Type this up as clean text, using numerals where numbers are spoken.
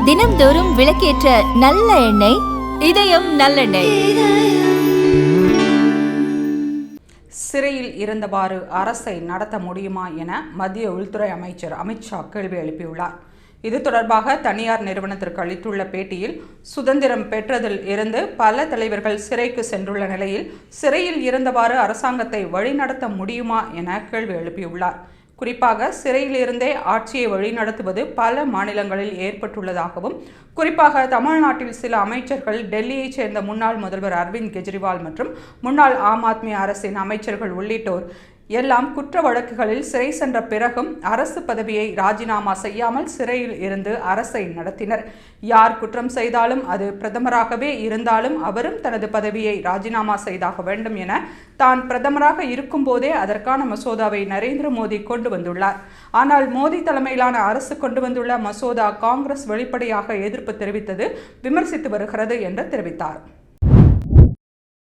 தினம்தோறும் விளக்கேற்ற நல்ல எண்ணெய் இதயம் நல்லெண்ணெய். சிறையில் இருந்தவாறு அரசை நடத்த முடியுமா என மத்திய உள்துறை அமைச்சர் அமித்ஷா கேள்வி எழுப்பியுள்ளார். இது தொடர்பாக தனியார் நிறுவனத்திற்கு அளித்துள்ள பேட்டியில், சுதந்திரம் பெற்றதில் இருந்து பல தலைவர்கள் சிறைக்கு சென்றுள்ள நிலையில் சிறையில் இருந்தவாறு அரசாங்கத்தை வழிநடத்த முடியுமா என கேள்வி எழுப்பியுள்ளார். குறிப்பாக சிறையிலிருந்தே ஆட்சியை வழிநடத்துவது பல மாநிலங்களில் ஏற்பட்டுள்ளதாகவும், குறிப்பாக தமிழ்நாட்டில் சில அமைச்சர்கள், டெல்லியைச் சேர்ந்த முன்னாள் முதல்வர் அரவிந்த் கெஜ்ரிவால் மற்றும் முன்னாள் ஆம் ஆத்மி அரசின் அமைச்சர்கள் உள்ளிட்டோர் எல்லாம் குற்ற வழக்குகளில் சிறை சென்ற பிறகும் அரசு பதவியை ராஜினாமா செய்யாமல் சிறையில் இருந்து அரசை நடத்தினர். யார் குற்றம் செய்தாலும், அது பிரதமராகவே இருந்தாலும் அவரும் தனது பதவியை ராஜினாமா செய்தாக வேண்டும் என தான் பிரதமராக இருக்கும் போதே அதற்கான மசோதாவை நரேந்திர மோடி கொண்டு வந்துள்ளார். ஆனால் மோடி தலைமையிலான அரசு கொண்டு வந்துள்ள மசோதா காங்கிரஸ் வெளிப்படையாக எதிர்ப்பு தெரிவித்தது விமர்சித்து வருகிறது என்று தெரிவித்தார்.